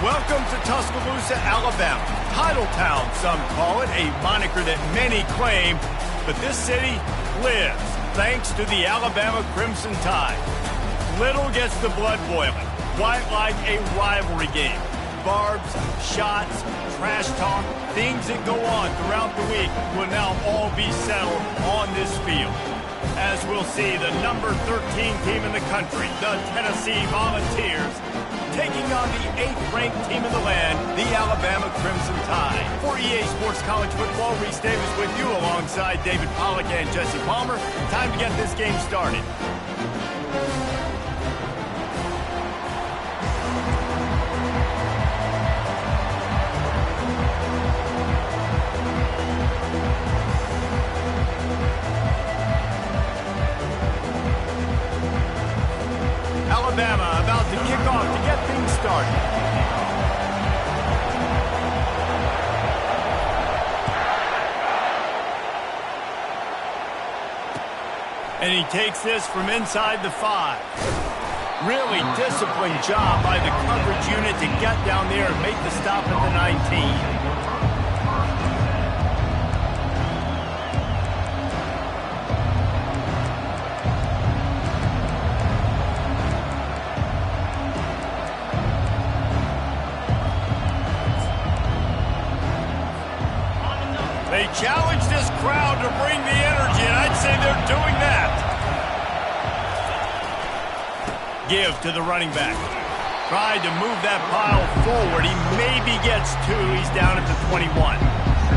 Welcome to Tuscaloosa, Alabama. Title Town, some call it, a moniker that many claim, but this city lives thanks to the Alabama Crimson Tide. Little gets the blood boiling, quite like a rivalry game. Barbs, shots, trash talk, things that go on throughout the week will now all be settled on this field. As we'll see, the number 13 team in the country, the Tennessee Volunteers, taking on the 8th-ranked team in the land, the Alabama Crimson Tide. For EA Sports College Football, Reese Davis with you alongside David Pollack and Jesse Palmer. Time to get this game started. Alabama about to kick off to get things started. And he takes this from inside the 5. Really disciplined job by the coverage unit to get down there and make the stop at the 19. They challenge this crowd to bring the energy, and I'd say they're doing that. Give to the running back. Tried to move that pile forward. He maybe gets 2. He's down at the 21.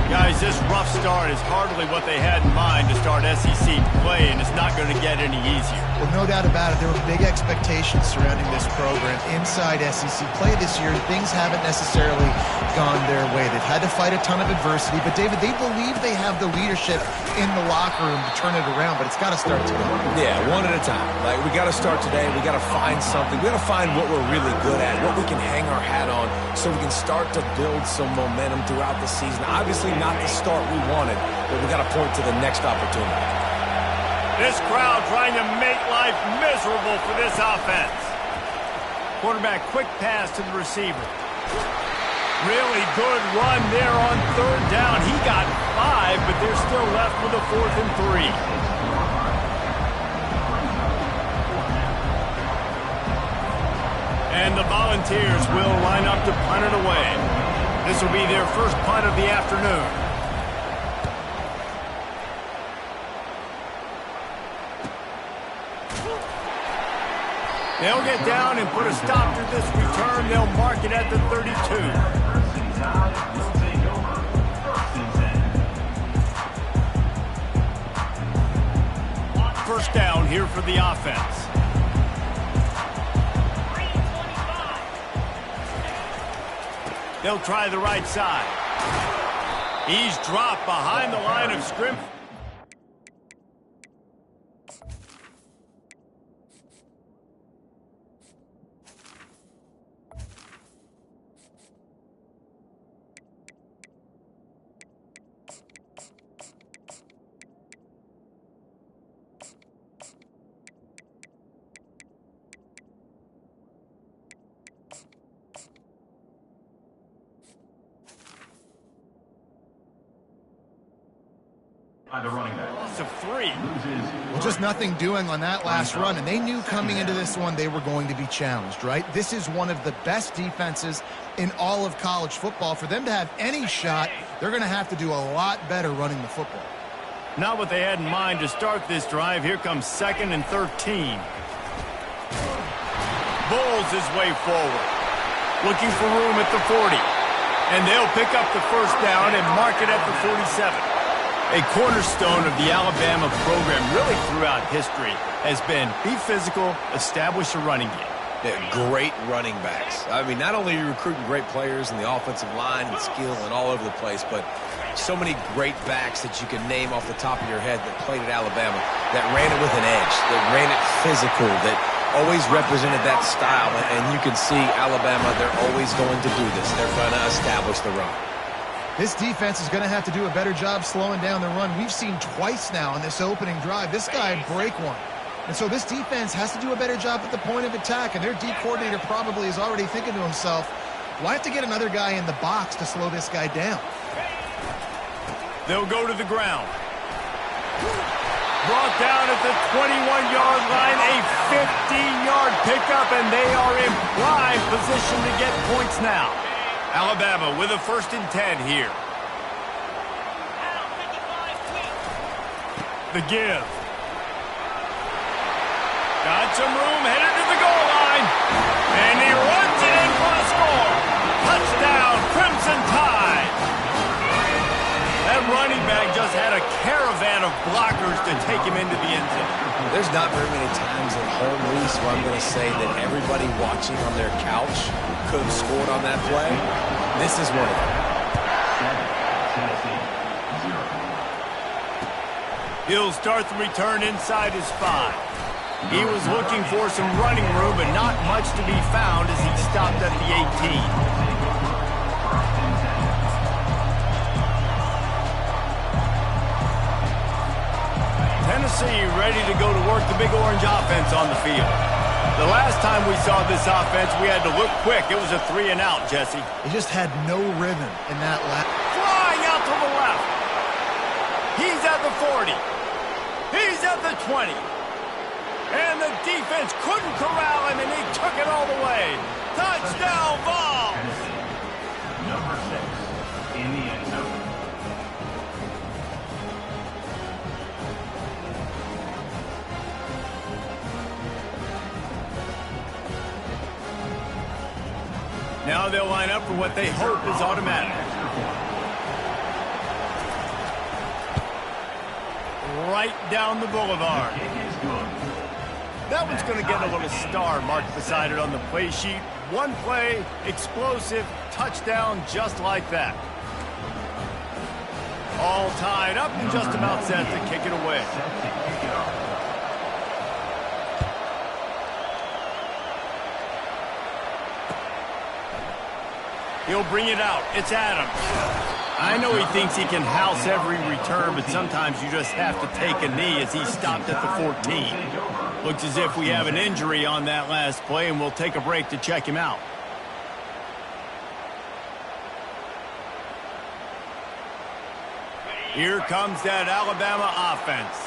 Guys, this rough start is hardly what they had in mind to start SEC play, and it's not going to get any easier. Well, no doubt about it. There were big expectations surrounding this program inside SEC play this year. Things haven't necessarily gone their way. They've had to fight a ton of adversity, but David, they believe they have the leadership in the locker room to turn it around, but it's got to start today. Yeah, one at a time. Like, we got to start today. We got to find something. We got to find what we're really good at, what we can hang our hat on, so we can start to build some momentum throughout the season. Obviously, not the start we wanted, but we got to point to the next opportunity. This crowd trying to make life miserable for this offense. Quarterback, quick pass to the receiver. Really good run there on 3rd down. He got 5, but they're still left with a 4th and 3. And the Volunteers will line up to punt it away. This will be their first punt of the afternoon. They'll get down and put a stop to this return. They'll mark it at the 32. First down here for the offense. They'll try the right side. He's dropped behind the line of scrimmage. The running back. Loss of 3. Well, just nothing doing on that last run, and they knew coming into this one they were going to be challenged, right? This is one of the best defenses in all of college football. For them to have any shot, they're going to have to do a lot better running the football. Not what they had in mind to start this drive. Here comes 2nd and 13. Bowles his way forward. Looking for room at the 40. And they'll pick up the first down and mark it at the 47. A cornerstone of the Alabama program really throughout history has been be physical, establish a running game. Yeah, great running backs. I mean, not only are you recruiting great players in the offensive line and skill and all over the place, but so many great backs that you can name off the top of your head that played at Alabama, that ran it with an edge, that ran it physical, that always represented that style. And you can see Alabama, they're always going to do this. They're going to establish the run. This defense is going to have to do a better job slowing down the run. We've seen twice now in this opening drive. This guy break one. And so this defense has to do a better job at the point of attack. And their D coordinator probably is already thinking to himself, Why have to get another guy in the box to slow this guy down? They'll go to the ground. Brought down at the 21-yard line, a 15-yard pickup, and they are in prime position to get points now. Alabama with a 1st and 10 here. The give. Got some room, headed to the goal line. And he runs it in for a score. Touchdown, Crimson Tide. That running back just had a caravan of blockers to take him into the end zone. There's not very many times at home, Reese, where I'm going to say that everybody watching on their couch could have scored on that play. This is one of them. He'll start the return inside his 5. He was looking for some running room, but not much to be found as he stopped at the 18. Tennessee ready to go to work the Big Orange offense on the field. The last time we saw this offense, we had to look quick. It was a 3-and-out, Jesse. They just had no rhythm in that last. Flying out to the left. He's at the 40. He's at the 20. And the defense couldn't corral him, and he took it all the way. Touchdown, Vols! Number 6 in the end zone. Now they'll line up for what they hope is automatic. Right down the boulevard. That one's going to get a little star marked beside it on the play sheet. One play, explosive, touchdown, just like that. All tied up and just about set to kick it away. He'll bring it out. It's Adams. I know he thinks he can house every return, but sometimes you just have to take a knee as he stopped at the 14. Looks as if we have an injury on that last play, and we'll take a break to check him out. Here comes that Alabama offense.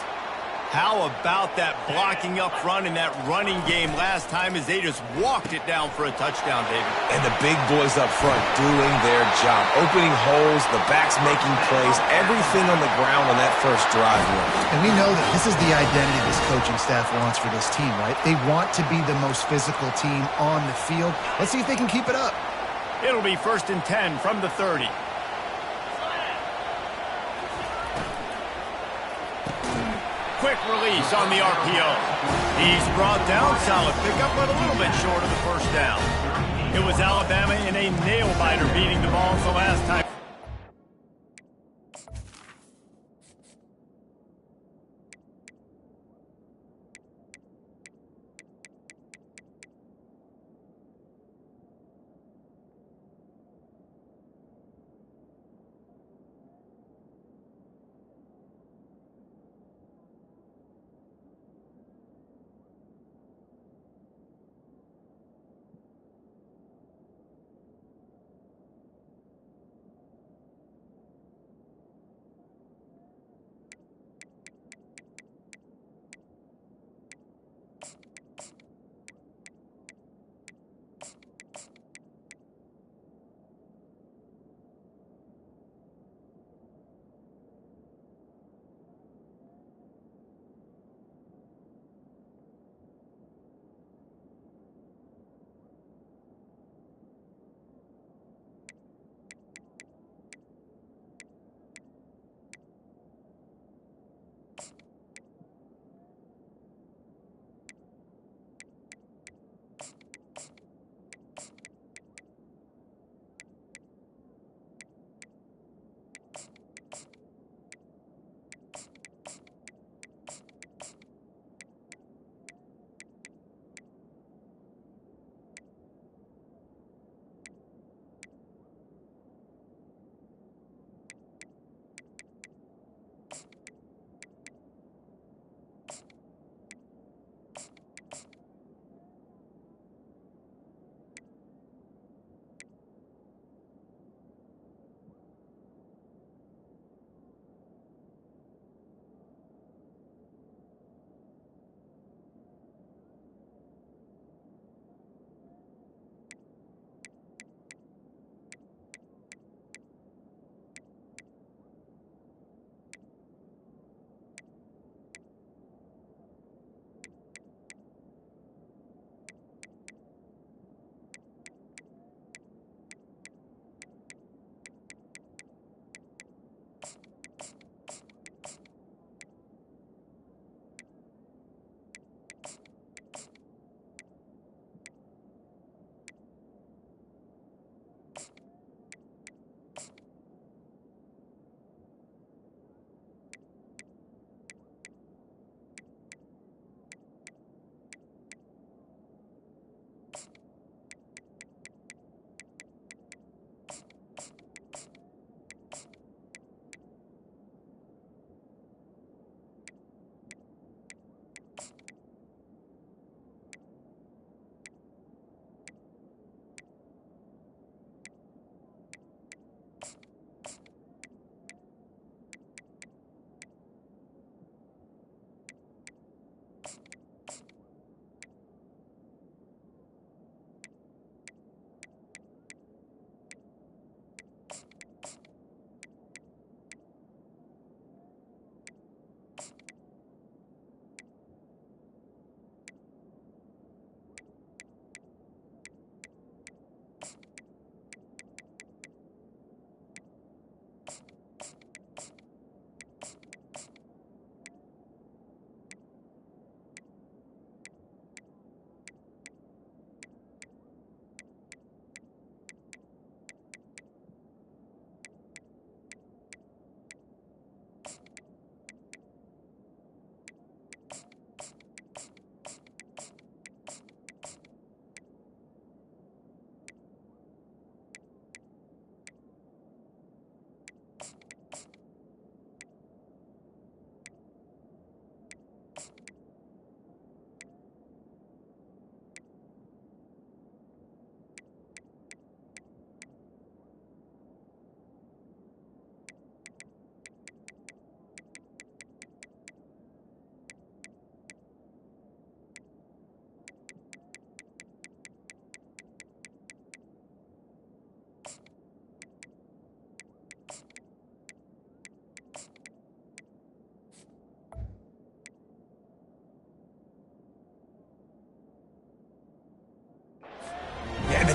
How about that blocking up front and that running game last time as they just walked it down for a touchdown, David? And the big boys up front doing their job. Opening holes, the backs making plays, everything on the ground on that first drive. And we know that this is the identity this coaching staff wants for this team, right? They want to be the most physical team on the field. Let's see if they can keep it up. It'll be 1st and 10 from the 30. Quick release on the RPO. He's brought down. Solid pickup, but a little bit short of the first down. It was Alabama in a nail-biter beating the Vols the last time.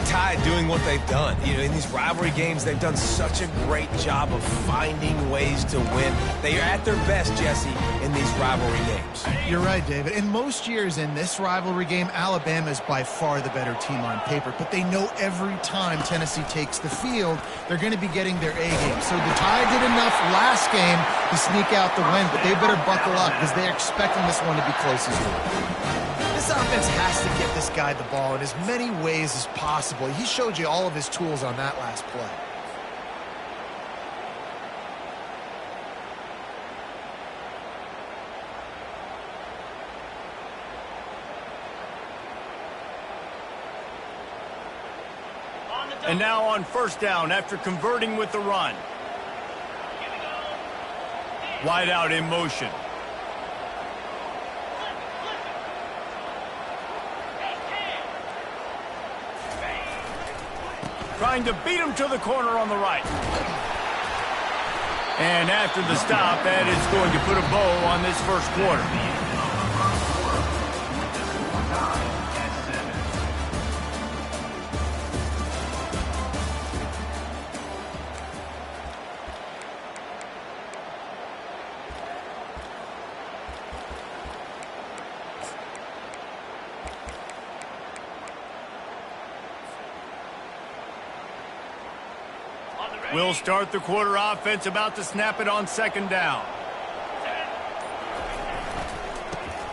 Tide doing what they've done. You know, in these rivalry games, they've done such a great job of finding ways to win. They are at their best, Jesse, in these rivalry games. You're right, David. In most years in this rivalry game, Alabama is by far the better team on paper, but they know every time Tennessee takes the field, they're going to be getting their A game. So the Tide did enough last game to sneak out the win, but they better buckle up because they're expecting this one to be close as well. This offense has to get this guy the ball in as many ways as possible. He showed you all of his tools on that last play. And now on first down after converting with the run. Wide out in motion. Trying to beat him to the corner on the right. And after the stop, that is going to put a bow on this first quarter. We'll start the quarter offense, about to snap it on second down.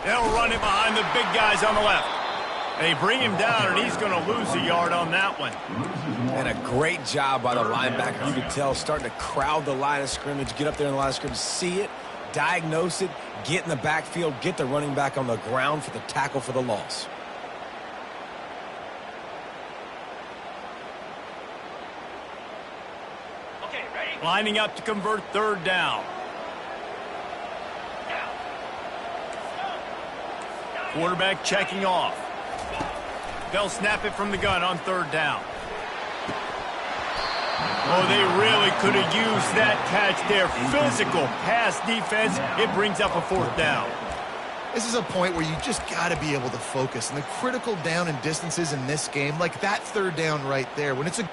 They'll run it behind the big guys on the left. They bring him down, and he's going to lose a yard on that one. And a great job by the linebacker. You could tell starting to crowd the line of scrimmage, get up there in the line of scrimmage, see it, diagnose it, get in the backfield, get the running back on the ground for the tackle for the loss. Lining up to convert third down. Quarterback checking off. They'll snap it from the gun on third down. Oh, they really could have used that catch there. Physical pass defense. It brings up a fourth down. This is a point where you just got to be able to focus. And the critical down and distances in this game, like that third down right there, when it's a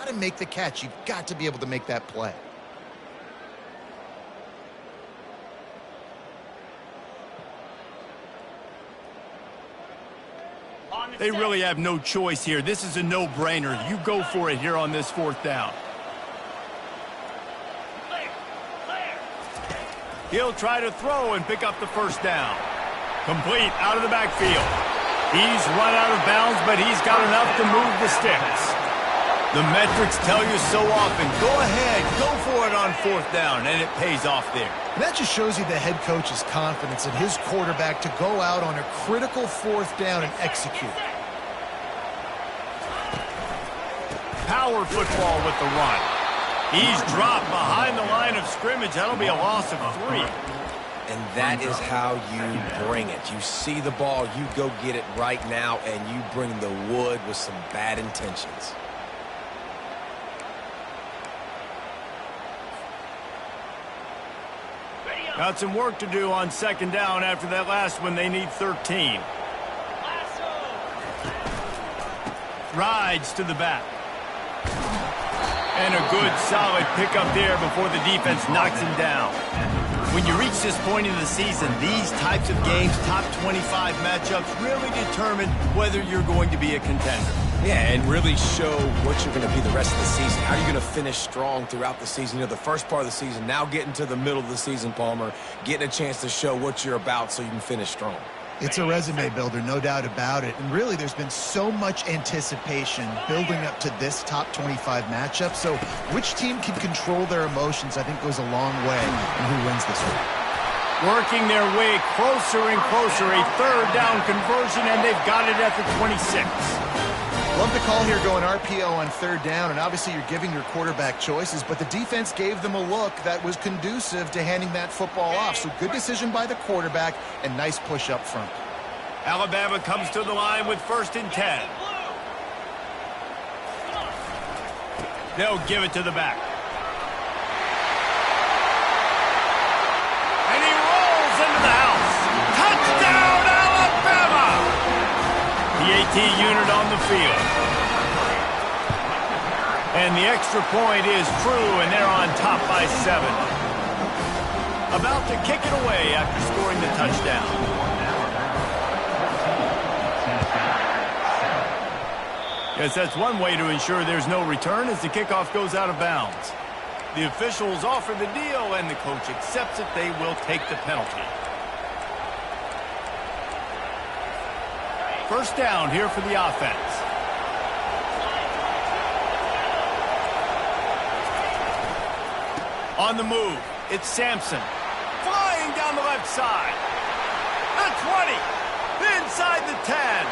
to make the catch, you've got to be able to make that play. They really have no choice here. This is a no-brainer. You go for it here on this fourth down. He'll try to throw and pick up the first down. Complete out of the backfield. He's run out of bounds, but he's got enough to move the sticks. The metrics tell you so often, go ahead, go for it on fourth down, and it pays off there. And that just shows you the head coach's confidence in his quarterback to go out on a critical fourth down and execute. Power football with the run. He's dropped behind the line of scrimmage. That'll be a loss of 3. And that is how you bring it. You see the ball, you go get it right now, and you bring the wood with some bad intentions. Got some work to do on second down after that last one. They need 13. Rides to the back. And a good, solid pickup there before the defense knocks him down. When you reach this point in the season, these types of games, top 25 matchups, really determine whether you're going to be a contender. Yeah, and really show what you're going to be the rest of the season. How are you going to finish strong throughout the season? You know, the first part of the season, now getting to the middle of the season, Palmer, getting a chance to show what you're about so you can finish strong. It's a resume builder, no doubt about it. And really, there's been so much anticipation building up to this top 25 matchup. So which team can control their emotions, I think, goes a long way in who wins this one. Working their way closer and closer. A third down conversion, and they've got it at the 26. Love the call here going RPO on third down, and obviously you're giving your quarterback choices, but the defense gave them a look that was conducive to handing that football off. So good decision by the quarterback and nice push up front. Alabama comes to the line with 1st and 10. They'll give it to the back. And he rolls into the house. Touchdown, Alabama! The AT unit on the field. And the extra point is true, and they're on top by 7. About to kick it away after scoring the touchdown. Yes, that's one way to ensure there's no return as the kickoff goes out of bounds. The officials offer the deal, and the coach accepts it. They will take the penalty. First down here for the offense. On the move, it's Sampson. Flying down the left side. The 20. Inside the 10.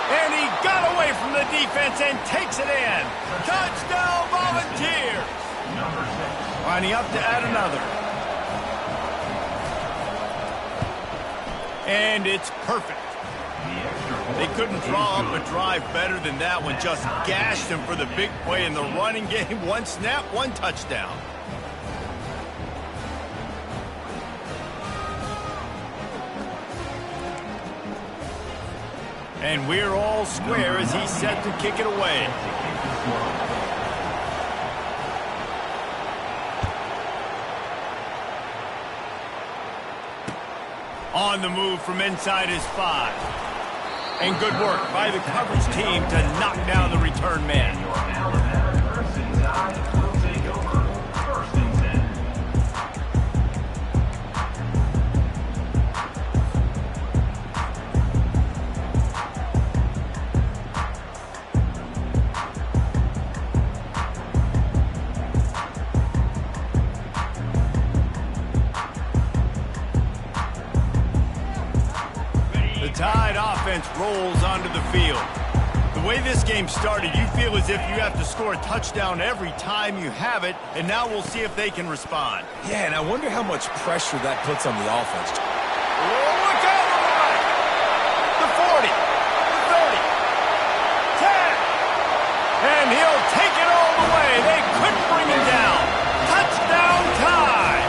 And he got away from the defense and takes it in. Touchdown, Volunteers. Lining up to add another. And it's perfect. They couldn't draw up a drive better than that one. Just gashed him for the big play in the running game. One snap, one touchdown. And we're all square as he's set to kick it away. On the move from inside his 5. And good work by the coverage team to knock down the return man. Tide offense rolls onto the field. The way this game started, you feel as if you have to score a touchdown every time you have it, and now we'll see if they can respond. Yeah, and I wonder how much pressure that puts on the offense. Oh, look out on the right. The 40, the 30, 10, and he'll take it all the way. They couldn't bring him down. Touchdown tie.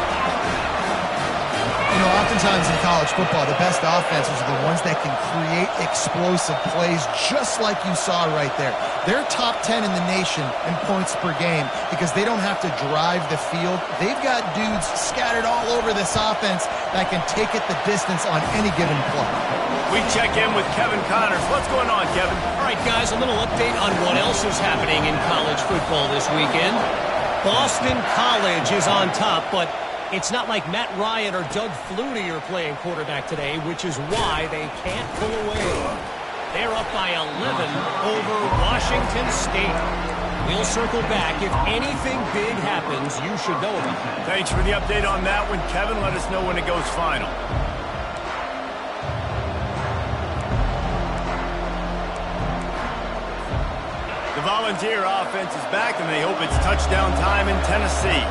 You know, oftentimes in college football, the best offenses are the ones that can create explosive plays just like you saw right there. They're top 10 in the nation in points per game because they don't have to drive the field. They've got dudes scattered all over this offense that can take it the distance on any given play. We check in with Kevin Connors. What's going on, Kevin? All right, guys, a little update on what else is happening in college football this weekend. Boston College is on top, but it's not like Matt Ryan or Doug Flutie are playing quarterback today, which is why they can't pull away. They're up by 11 over Washington State. We'll circle back. If anything big happens, you should know about it. Thanks for the update on that one, Kevin. Let us know when it goes final. The The Volunteer offense is back, and they hope it's touchdown time in Tennessee.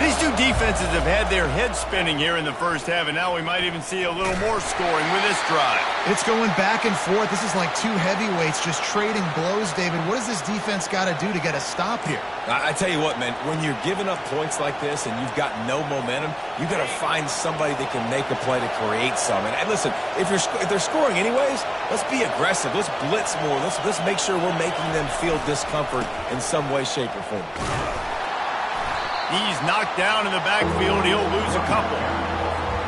These two defenses have had their heads spinning here in the first half, and now we might even see a little more scoring with this drive. It's going back and forth. This is like two heavyweights just trading blows, David. What does this defense got to do to get a stop here? I tell you what, man, when you're giving up points like this and you've got no momentum, you got to find somebody that can make a play to create some. And listen, if they're scoring anyways, let's be aggressive. Let's blitz more. Let's make sure we're making them feel discomfort in some way, shape, or form. He's knocked down in the backfield. He'll lose a couple.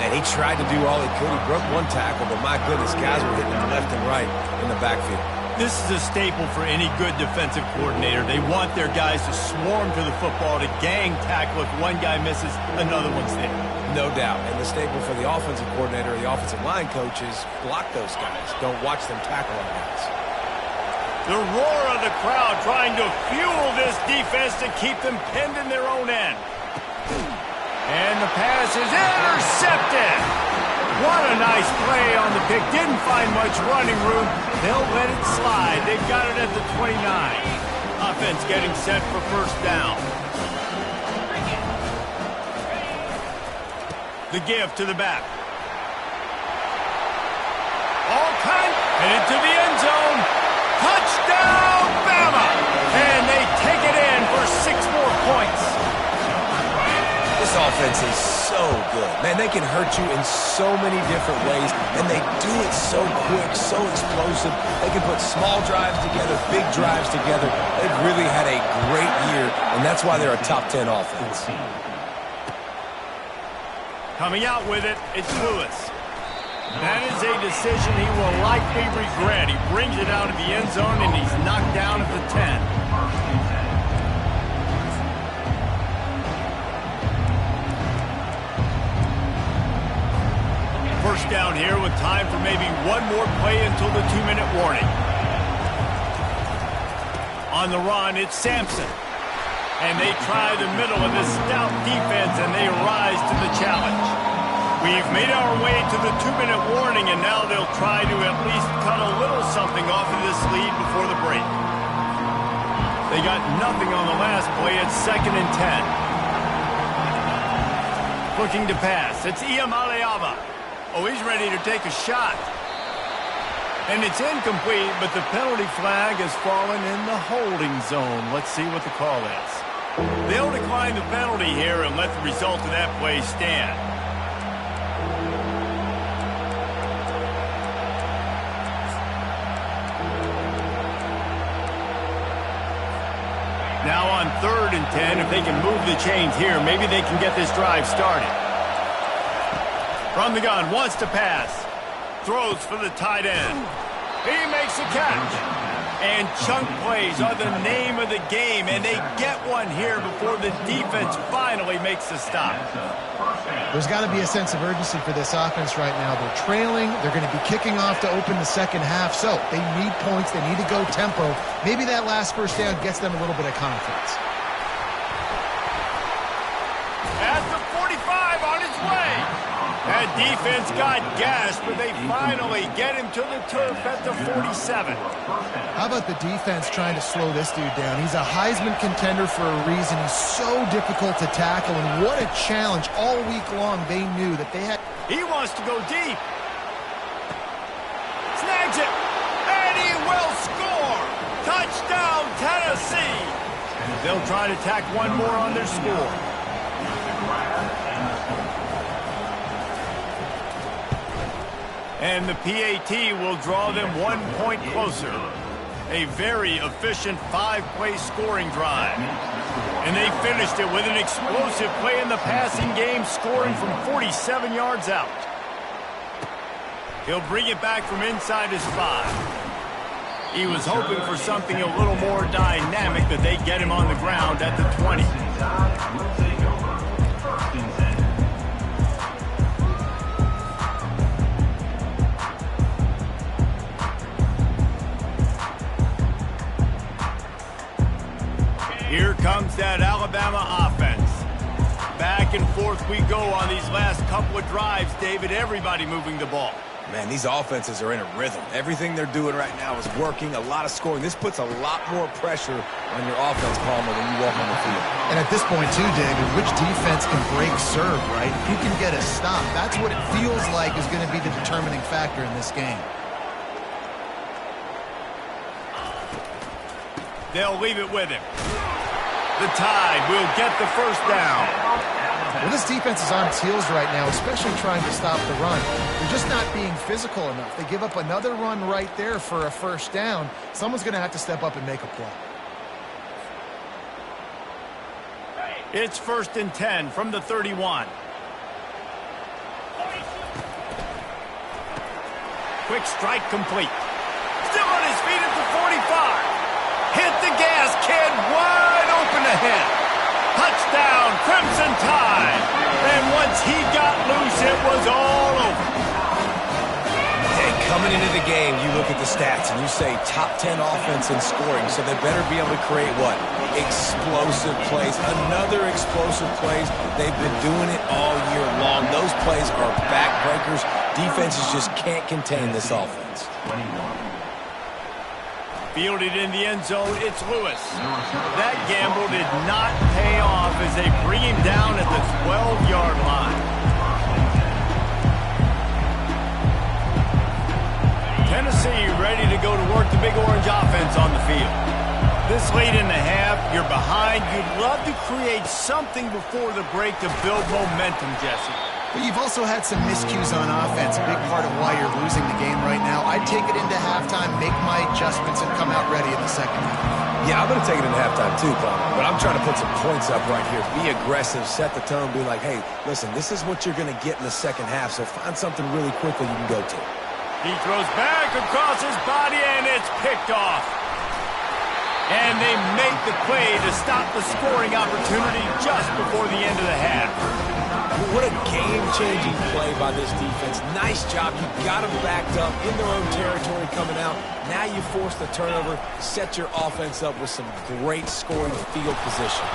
And he tried to do all he could. He broke one tackle, but my goodness, guys were hitting him left and right in the backfield. This is a staple for any good defensive coordinator. They want their guys to swarm to the football, to gang tackle. If one guy misses, another one's there. No doubt. And the staple for the offensive coordinator or the offensive line coach is block those guys. Don't watch them tackle our guys. The roar of the crowd trying to fuel this defense to keep them pinned in their own end. And the pass is intercepted. What a nice play on the pick. Didn't find much running room. They'll let it slide. They've got it at the 29. Offense getting set for first down. The give to the back. All time. Headed to the end zone. Touchdown, Bama! And they take it in for 6 more points. This offense is so good. Man, they can hurt you in so many different ways, and they do it so quick, so explosive. They can put small drives together, big drives together. They've really had a great year, and that's why they're a top 10 offense. Coming out with it, it's Lewis. That is a decision he will likely regret. He brings it out of the end zone, and he's knocked down at the 10. First down here with time for maybe one more play until the 2-minute warning. On the run, it's Sampson. And they try the middle of this stout defense, and they rise to the challenge. We've made our way to the 2-minute warning, and now they'll try to at least cut a little something off of this lead before the break. They got nothing on the last play. It's 2nd and 10. Looking to pass. It's Iamaleava. Oh, he's ready to take a shot. And it's incomplete, but the penalty flag has fallen in the holding zone. Let's see what the call is. They'll decline the penalty here and let the result of that play stand. Now on 3rd and 10, if they can move the chains here, maybe they can get this drive started. From the gun, wants to pass. Throws for the tight end. He makes a catch. And chunk plays are the name of the game, and they get one here before the defense finally makes a stop. There's got to be a sense of urgency for this offense right now. They're trailing. They're going to be kicking off to open the second half. So they need points. They need to go tempo. Maybe that last first down gets them a little bit of confidence. At the 45 on his way. That defense got gashed, but they finally get him to the turf at the 47. How about the defense trying to slow this dude down? He's a Heisman contender for a reason. He's so difficult to tackle, and what a challenge. All week long, they knew that they had... He wants to go deep. Snags it, and he will score. Touchdown, Tennessee. They'll try to tack one more on their score. And the PAT will draw them 1 point closer. A very efficient 5-play scoring drive. And they finished it with an explosive play in the passing game, scoring from 47 yards out. He'll bring it back from inside his 5. He was hoping for something a little more dynamic, but they get him on the ground at the 20. Here comes that Alabama offense. Back and forth we go on these last couple of drives, David. Everybody moving the ball. Man, these offenses are in a rhythm. Everything they're doing right now is working, a lot of scoring. This puts a lot more pressure on your offense, Palmer, when you walk on the field. And at this point, too, David, which defense can break serve, right? Who can get a stop? That's what it feels like is going to be the determining factor in this game. They'll leave it with him. The Tide will get the first down. Well, this defense is on its heels right now, especially trying to stop the run. They're just not being physical enough. They give up another run right there for a first down. Someone's going to have to step up and make a play. It's 1st and 10 from the 31. Quick strike complete. Still on his feet at the 45. Hit the gas, kid. Wide open ahead. Touchdown, Crimson Tide. And once he got loose, it was all over. Hey, coming into the game, you look at the stats and you say top 10 offense in scoring, so they better be able to create what? Explosive plays. Another explosive plays. They've been doing it all year long. Those plays are backbreakers. Defenses just can't contain this offense. Fielded in the end zone, it's Lewis. That gamble did not pay off as they bring him down at the 12-yard line. Tennessee ready to go to work the Big Orange offense on the field. This late in the half, you're behind. You'd love to create something before the break to build momentum, Jesse. But you've also had some miscues on offense, a big part of why you're losing the game right now. I'd take it into halftime, make my adjustments, and come out ready in the second half. Yeah, I'm going to take it into halftime too, Palmer. But I'm trying to put some points up right here. Be aggressive, set the tone, be like, hey, listen, this is what you're going to get in the second half, so find something really quickly you can go to. He throws back across his body, and it's picked off. And they make the play to stop the scoring opportunity just before the end of the half. What a game-changing play by this defense. Nice job. You got them backed up in their own territory coming out. Now you force the turnover, set your offense up with some great scoring field position.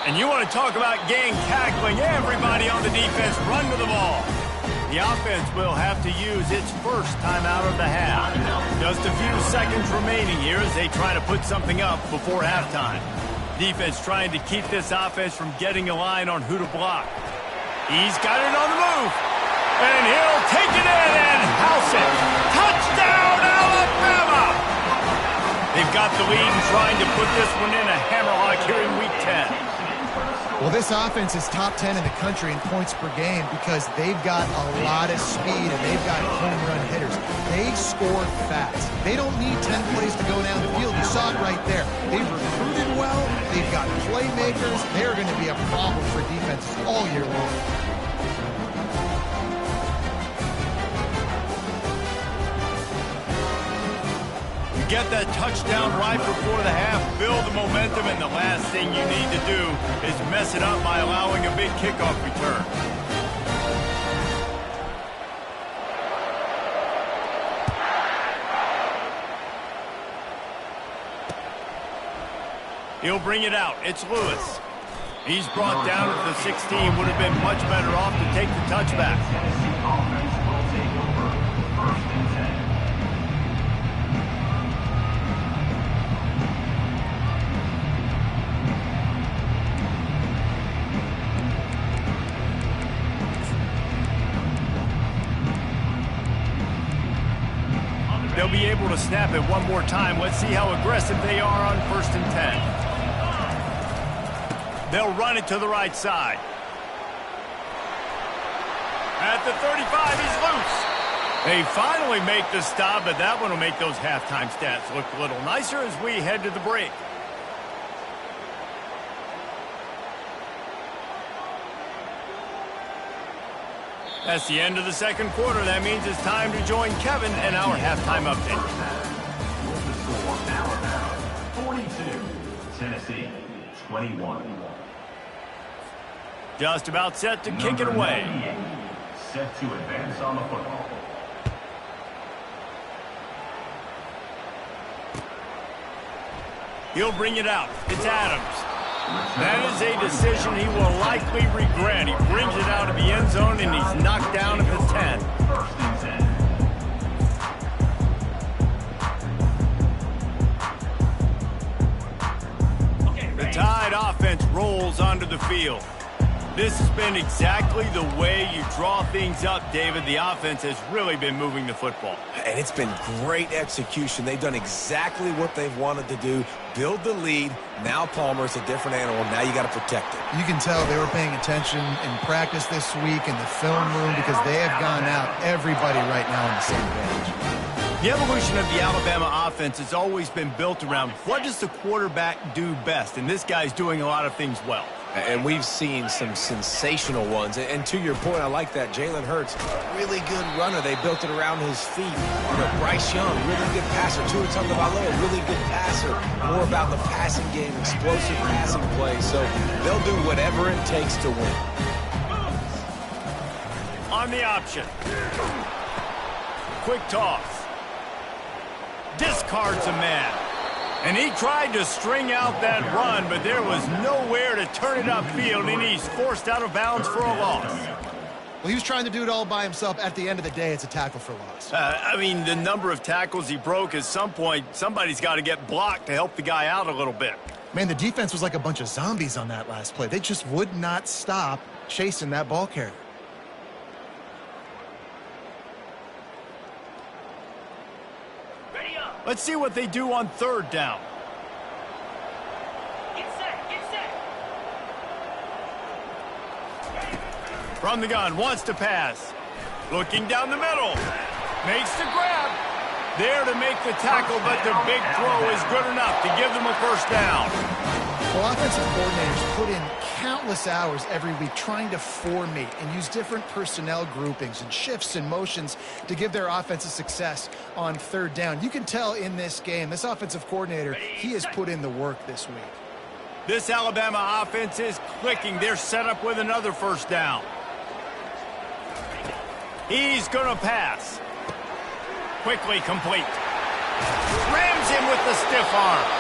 And you want to talk about gang tackling. Everybody on the defense run to the ball. The offense will have to use its first timeout of the half. Just a few seconds remaining here as they try to put something up before halftime. Defense trying to keep this offense from getting a line on who to block. He's got it on the move. And he'll take it in and house it. Touchdown, Alabama! They've got the lead and trying to put this one in a hammerlock here in Week 10. Well, this offense is top 10 in the country in points per game because they've got a lot of speed and they've got home run hitters. They score fast. They don't need 10 plays to go down the field. You saw it right there. They've recruited well. They've got playmakers. They're going to be a problem for defenses all year long. Get that touchdown right before the half, build the momentum, and the last thing you need to do is mess it up by allowing a big kickoff return. He'll bring it out. It's Lewis. He's brought down at the 16. Would have been much better off to take the touchback. They'll be able to snap it one more time. Let's see how aggressive they are on 1st and 10. They'll run it to the right side. At the 35, he's loose. They finally make the stop, but that one will make those halftime stats look a little nicer as we head to the break. That's the end of the second quarter. That means it's time to join Kevin in our halftime update. The score, Alabama 42, Tennessee 21. Just about set to kick it away. Set to advance on the football. He'll bring it out. It's Adams. That is a decision he will likely regret. He brings it out of the end zone, and he's knocked down at the 10. First and 10. the field. This has been exactly the way you draw things up, David. The offense has really been moving the football. And it's been great execution. They've done exactly what they've wanted to do. Build the lead. Now Palmer's a different animal. Now you got to protect it. You can tell they were paying attention in practice this week in the film room because they have gone out, everybody right now on the same page. The evolution of the Alabama offense has always been built around what does the quarterback do best, and this guy's doing a lot of things well. And we've seen some sensational ones. And to your point, I like that. Jalen Hurts, really good runner. They built it around his feet. You know, Bryce Young, really good passer. Tua Tagovailoa, really good passer. More about the passing game, explosive passing plays. So they'll do whatever it takes to win. On the option. Quick toss. Discards a man. And he tried to string out that run, but there was nowhere to turn it upfield, and he's forced out of bounds for a loss. Well, he was trying to do it all by himself. At the end of the day, it's a tackle for loss. I mean, the number of tackles he broke, at some point, somebody's got to get blocked to help the guy out a little bit. Man, the defense was like a bunch of zombies on that last play. They just would not stop chasing that ball carrier. Let's see what they do on third down. Get set, get set. From the gun, wants to pass. Looking down the middle. Makes the grab. There to make the tackle, but the big throw is good enough to give them a first down. Well, offensive coordinators put in countless hours every week trying to formate and use different personnel groupings and shifts and motions to give their offensive success on third down. You can tell in this game, this offensive coordinator, he has put in the work this week. This Alabama offense is clicking. They're set up with another first down. He's going to pass. Quickly complete. Rams him with the stiff arm.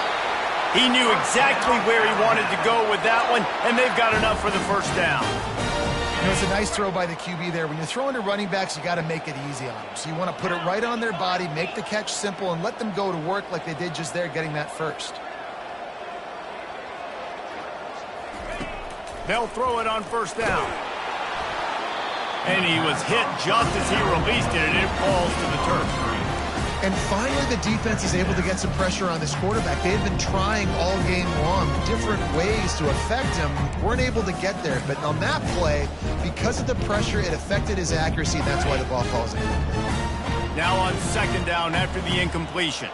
He knew exactly where he wanted to go with that one, and they've got enough for the first down. You know, it's a nice throw by the QB there. When you're throwing to running backs, you got to make it easy on them. So you want to put it right on their body, make the catch simple, and let them go to work like they did just there, getting that first. They'll throw it on first down. And he was hit just as he released it, and it falls to the turf. And finally, the defense is able to get some pressure on this quarterback. They had been trying all game long different ways to affect him. Weren't able to get there. But on that play, because of the pressure, it affected his accuracy, and that's why the ball falls in. Now on second down after the incompletion.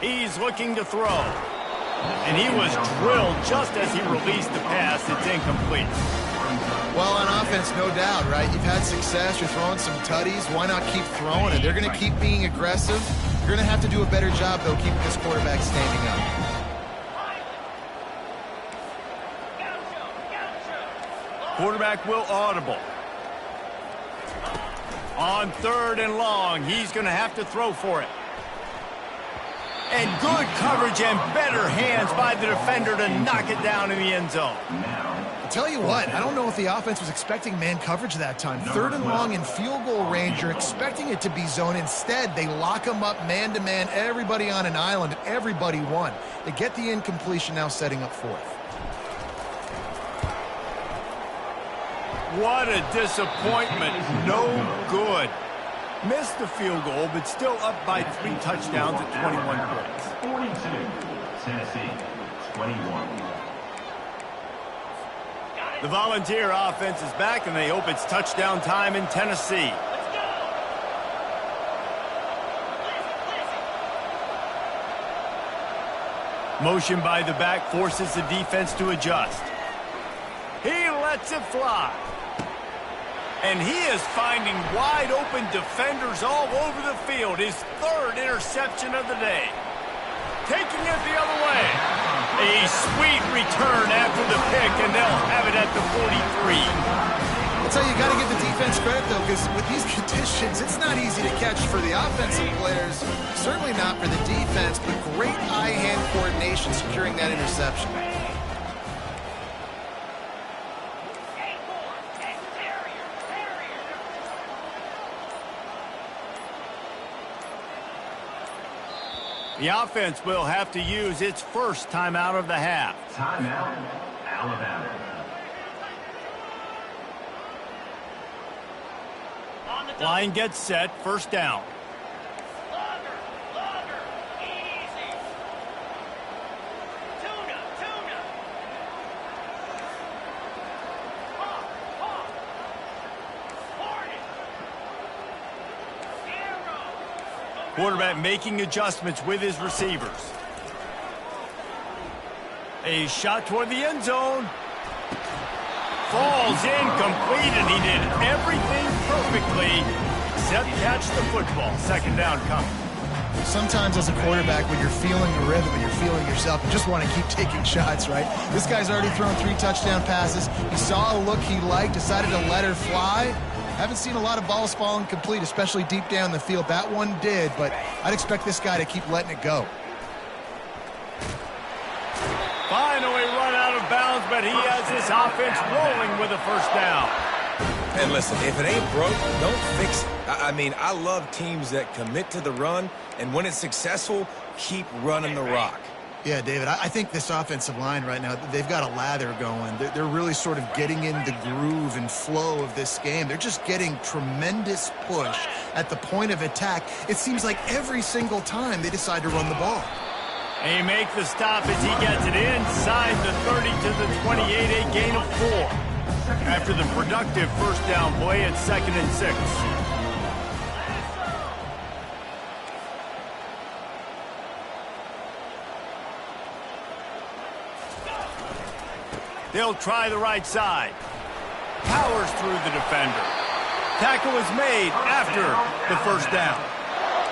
He's looking to throw. And he was drilled just as he released the pass. It's incomplete. Well, on offense, no doubt, right? You've had success. You're throwing some tutties. Why not keep throwing it? They're going to keep being aggressive. You're going to have to do a better job, though, keeping this quarterback standing up. Quarterback will audible. On third and long, he's going to have to throw for it. And good coverage and better hands by the defender to knock it down in the end zone. I'll tell you what, I don't know if the offense was expecting man coverage that time. Third and long in field goal range, you're expecting it to be zone. Instead, they lock them up man-to-man, everybody on an island, and everybody won. They get the incompletion, now setting up fourth. What a disappointment. No good. Missed the field goal, but still up by 3 touchdowns at 21 points. 42, Tennessee, 21. The Volunteer offense is back, and they hope it's touchdown time in Tennessee. Motion by the back forces the defense to adjust. He lets it fly. And he is finding wide-open defenders all over the field. His third interception of the day. Taking it the other way. A sweet return after the pick, and they'll have it at the 43. That's how you got to give the defense credit, though, because with these conditions, it's not easy to catch for the offensive players. Certainly not for the defense, but great eye-hand coordination securing that interception. The offense will have to use its first timeout of the half. Timeout, Alabama. Line gets set, first down. Easy. Tuna. Quarterback making adjustments with his receivers. A shot toward the end zone. Falls incomplete, and he did everything perfectly except catch the football. Second down coming. Sometimes as a quarterback, when you're feeling the rhythm and you're feeling yourself, you just want to keep taking shots, right? This guy's already thrown 3 touchdown passes. He saw a look he liked, decided to let her fly. Haven't seen a lot of balls falling complete, especially deep down the field. That one did, but I'd expect this guy to keep letting it go. Finally run out of bounds, but he has this offense rolling with a first down. And listen, if it ain't broke, don't fix it. I mean, I love teams that commit to the run, and when it's successful, keep running the rock. Yeah, David, I think this offensive line right now, they've got a lather going. They're really sort of getting in the groove and flow of this game. They're just getting tremendous push at the point of attack. It seems like every single time they decide to run the ball. And he makes the stop as he gets it inside the 30 to the 28, a gain of 4. After the productive first down play at 2nd and 6. They'll try the right side. Powers through the defender. Tackle is made after the first down.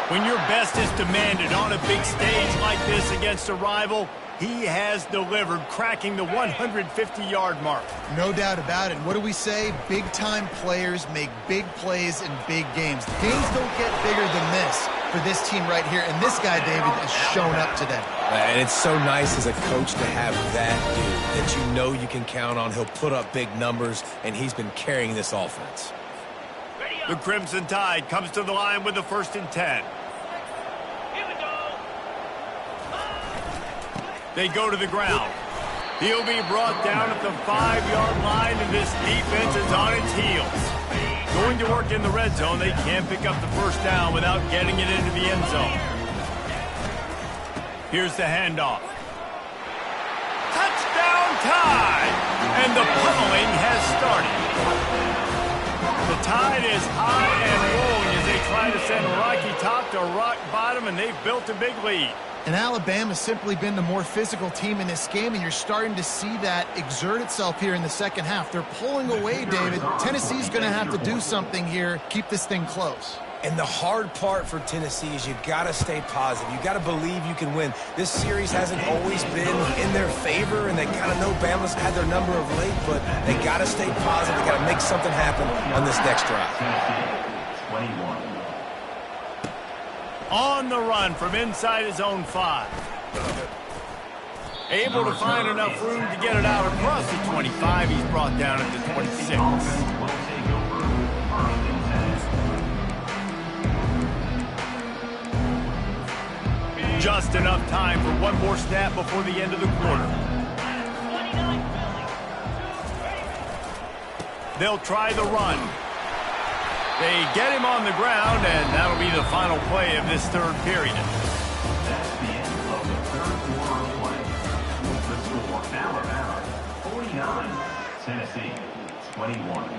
When your best is demanded on a big stage like this against a rival, he has delivered, cracking the 150-yard mark. No doubt about it. What do we say? Big-time players make big plays in big games. Games don't get bigger than this for this team right here, and this guy, David, has shown up today. And it's so nice as a coach to have that dude that you know you can count on. He'll put up big numbers, and he's been carrying this offense. The Crimson Tide comes to the line with the 1st and 10. They go to the ground. He'll be brought down at the 5-yard line, and this defense is on its heels. Going to work in the red zone, they can't pick up the first down without getting it into the end zone. Here's the handoff. Touchdown Tide! And the pummeling has started. The Tide is high and rolling as they try to send Rocky Top to rock bottom, and they've built a big lead. And Alabama's simply been the more physical team in this game, and you're starting to see that exert itself here in the second half. They're pulling away, David. Tennessee's going to have to do something here, keep this thing close. And the hard part for Tennessee is you got to stay positive. You got to believe you can win. This series hasn't always been in their favor, and they kind of know Bama's had their number of late, but they got to stay positive. They got to make something happen on this next drive. 21. On the run from inside his own 5. Able to find enough room to get it out across the 25. He's brought down at the 26. Just enough time for one more snap before the end of the quarter. They'll try the run. They get him on the ground, and that'll be the final play of this third period. That's the end of the third quarter of play. The score, Alabama 49, Tennessee 21.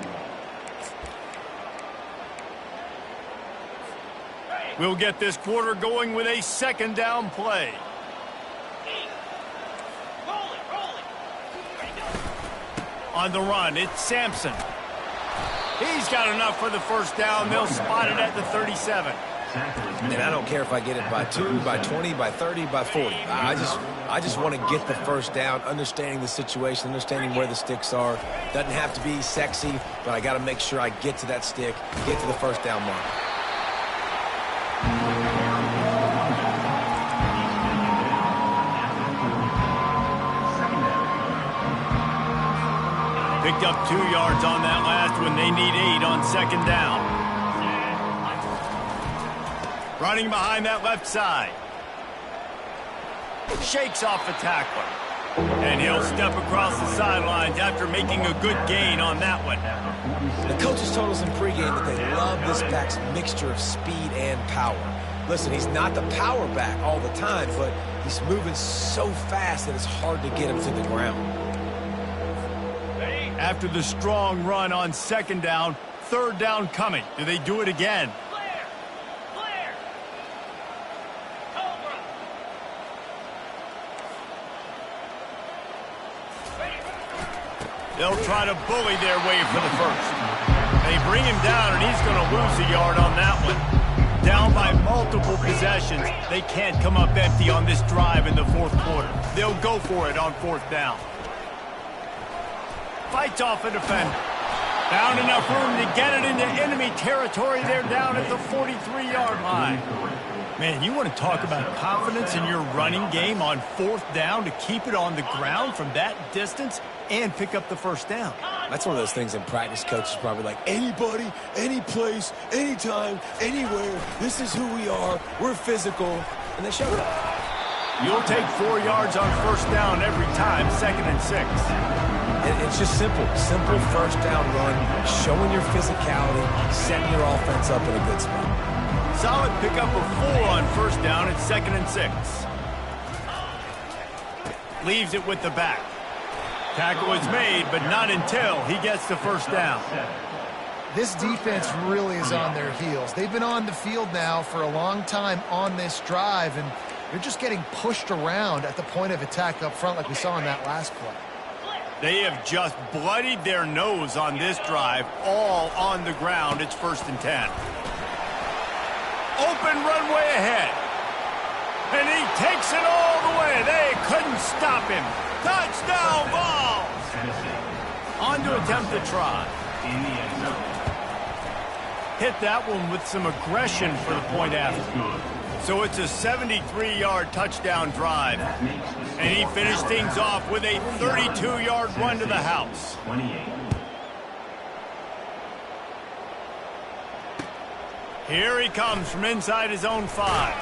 We'll get this quarter going with a second down play. On the run, it's Sampson. He's got enough for the first down. They'll spot it at the 37. And I don't care if I get it by 2, by 20, by 30, by 40. I just want to get the first down, understanding the situation, understanding where the sticks are. Doesn't have to be sexy, but I got to make sure I get to that stick, get to the first down mark. Picked up 2 yards on that last one. They need 8 on second down. Running behind that left side. Shakes off the tackler. And he'll step across the sidelines after making a good gain on that one. The coaches told us in pregame that they love this back's mixture of speed and power. Listen, he's not the power back all the time, but he's moving so fast that it's hard to get him to the ground. After the strong run on second down, third down coming. Do they do it again? Clear. Cobra. They'll try to bully their way for the first. They bring him down, and he's going to lose a yard on that one. Down by multiple possessions. They can't come up empty on this drive in the fourth quarter. They'll go for it on fourth down. Fights off a defender. Found enough room to get it into enemy territory. They're down at the 43-yard line. Man, you want to talk about confidence in your running game on fourth down to keep it on the ground from that distance and pick up the first down. That's one of those things in practice, coaches probably like, anybody, any place, anytime, anywhere, this is who we are, we're physical, and they showed it. You'll take 4 yards on first down every time, 2nd and 6. It's just simple first down run, showing your physicality, setting your offense up in a good spot. Solid pickup of 4 on first down at 2nd and 6. Leaves it with the back. Tackle is made, but not until he gets the first down. This defense really is on their heels. They've been on the field now for a long time on this drive, and they're just getting pushed around at the point of attack up front like we saw in that last play. They have just bloodied their nose on this drive, all on the ground. It's 1st and 10. Open runway ahead. And he takes it all the way. They couldn't stop him. Touchdown ball. On to attempt to try. In the end zone. Hit that one with some aggression for the point after. So it's a 73-yard touchdown drive. And he finished things off with a 32-yard run to the house. 28. Here he comes from inside his own 5.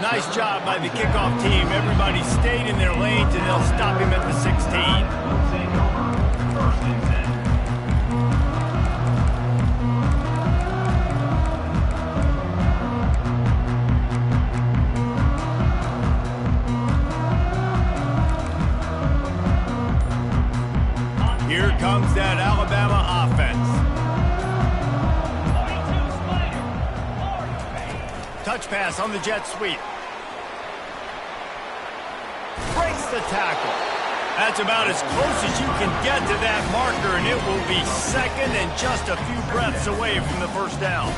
Nice job by the kickoff team. Everybody stayed in their lanes, and they'll stop him at the 16. Will take over. 1st and 10. Here comes that Alabama offense. 42 Spider. Touch pass on the jet sweep. Breaks the tackle. That's about as close as you can get to that marker, and it will be 2nd and just a few breaths away from the first down.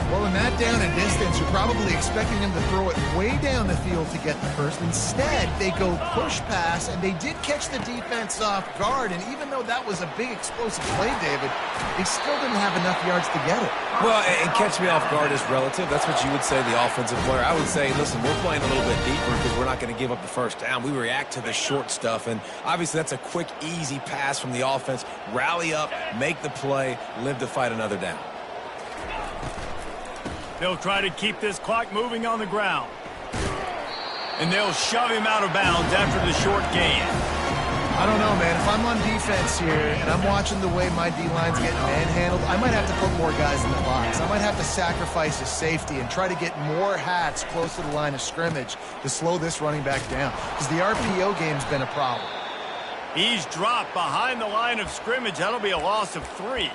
Well, in that down and distance, you're probably expecting them to throw it way down the field to get the first. Instead, they go push pass, and they did catch the defense off guard. And even though that was a big explosive play, David, they still didn't have enough yards to get it. Well, and catch me off guard is relative. That's what you would say, the offensive player. I would say, listen, we're playing a little bit deeper because we're not going to give up the first down. We react to the short stuff, and obviously that's a quick, easy pass from the offense. Rally up, make the play, live to fight another down. They'll try to keep this clock moving on the ground. And they'll shove him out of bounds after the short gain. I don't know, man. If I'm on defense here and I'm watching the way my D-line's getting manhandled, I might have to put more guys in the box. I might have to sacrifice his safety and try to get more hats close to the line of scrimmage to slow this running back down, because the RPO game's been a problem. He's dropped behind the line of scrimmage. That'll be a loss of 3.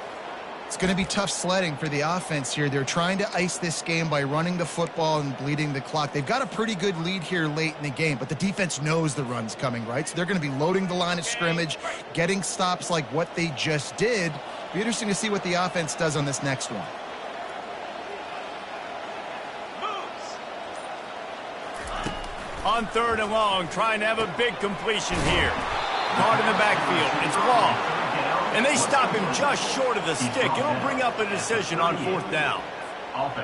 It's going to be tough sledding for the offense here. They're trying to ice this game by running the football and bleeding the clock. They've got a pretty good lead here late in the game, but the defense knows the run's coming, right? So they're going to be loading the line of scrimmage, getting stops like what they just did. Be interesting to see what the offense does on this next one. On 3rd and long, trying to have a big completion here. Caught in the backfield. It's long. And they stop him just short of the stick. It'll bring up a decision on 4th down.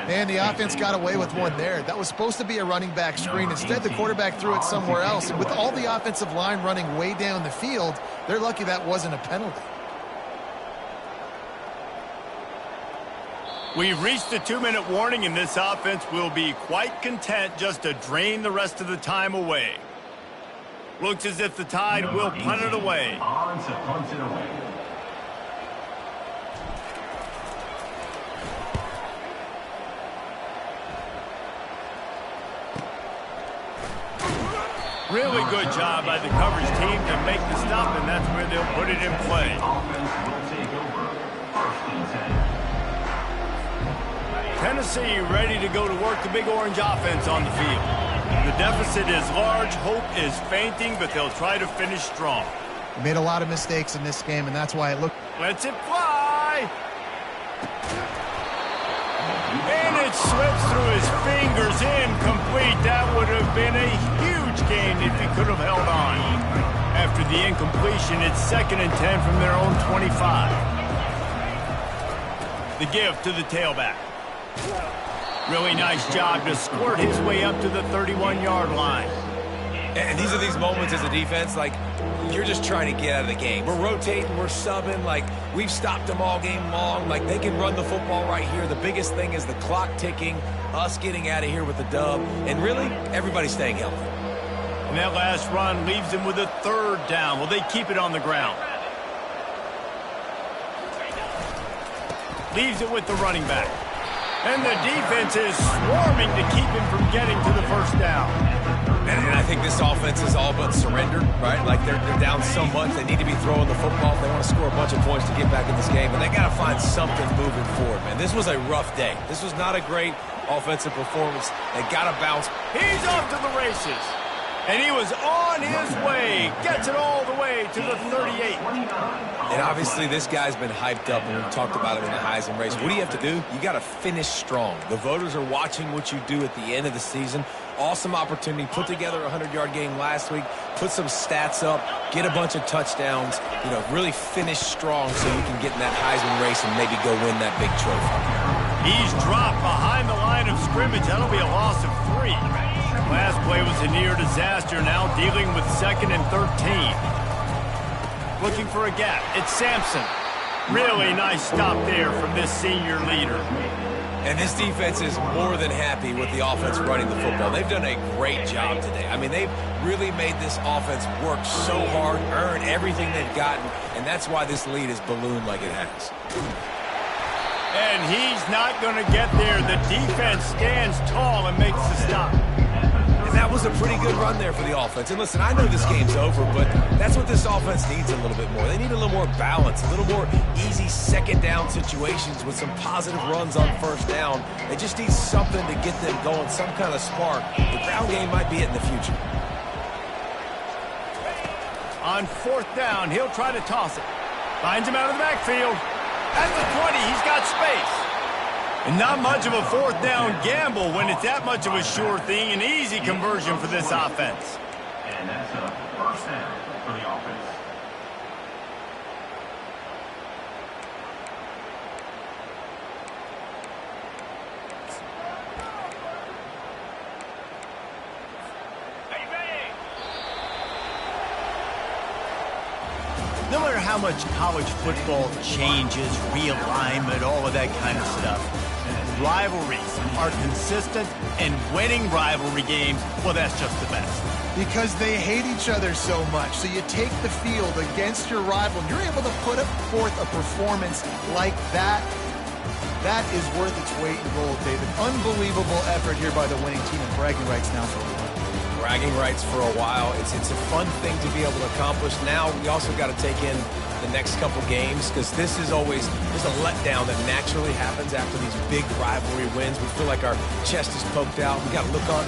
Man, the offense got away with one there. That was supposed to be a running back screen. Instead, the quarterback threw it somewhere else. And with all the offensive line running way down the field, they're lucky that wasn't a penalty. We've reached the 2-minute warning, and this offense will be quite content just to drain the rest of the time away. Looks as if the Tide will punt it away. On to punt it away. Really good job by the coverage team to make the stop, and that's where they'll put it in play. Offense will take over. 1st and 10. Tennessee ready to go to work the Big Orange offense on the field. The deficit is large, hope is fainting, but they'll try to finish strong. He made a lot of mistakes in this game, and that's why it looked... Lets it fly! And it slips through his fingers, incomplete. That would have been a huge gain if he could have held on. After the incompletion, it's 2nd and 10 from their own 25. The give to the tailback. Really nice job to squirt his way up to the 31-yard line. And these are these moments as a defense, like, you're just trying to get out of the game. We're rotating, we're subbing, like, we've stopped them all game long. Like, they can run the football right here. The biggest thing is the clock ticking, us getting out of here with the dub, and really, everybody staying healthy. And that last run leaves them with a 3rd down. Will they keep it on the ground? Leaves it with the running back. And the defense is swarming to keep him from getting to the 1st down. And I think this offense is all but surrendered, right? Like, they're down so much, they need to be throwing the football if they want to score a bunch of points to get back in this game. And they got to find something moving forward, man. This was a rough day. This was not a great offensive performance. They got to bounce. He's off to the races. And he was on his way. Gets it all the way to the 38. And obviously this guy's been hyped up, and we talked about him in the Heisman race. What do you have to do? You got to finish strong. The voters are watching what you do at the end of the season. Awesome opportunity. Put together a 100-yard game last week. Put some stats up. Get a bunch of touchdowns. You know, really finish strong so you can get in that Heisman race and maybe go win that big trophy. He's dropped behind the line of scrimmage. That'll be a loss of 3. Last play was a near disaster. Now dealing with 2nd and 13. Looking for a gap. It's Sampson. Really nice stop there from this senior leader. And this defense is more than happy with the offense running the football. They've done a great job today. I mean, they've really made this offense work so hard, earn everything they've gotten, and that's why this lead is ballooned like it has. And he's not going to get there. The defense stands tall and makes the stop. And that was a pretty good run there for the offense. And listen, I know this game's over, but that's what this offense needs a little bit more. They need a little more balance, a little more easy 2nd down situations with some positive runs on 1st down. They just need something to get them going, some kind of spark. The ground game might be it in the future. On 4th down, he'll try to toss it. Finds him out of the backfield. At the 20, he's got space. And not much of a 4th down gamble when it's that much of a sure thing, an easy conversion for this offense. And that's a 1st down for the offense. No matter how much college football changes, realignment, all of that kind of stuff, rivalries are consistent, and winning rivalry games, well, that's just the best. Because they hate each other so much. So you take the field against your rival, and you're able to put forth a performance like that. That is worth its weight in gold, David. Unbelievable effort here by the winning team, and bragging rights now for a while. Bragging rights for a while. It's a fun thing to be able to accomplish. Now we also got to take in the next couple games, because this is always, there's a letdown that naturally happens after these big rivalry wins. We feel like our chest is poked out. We got to look on to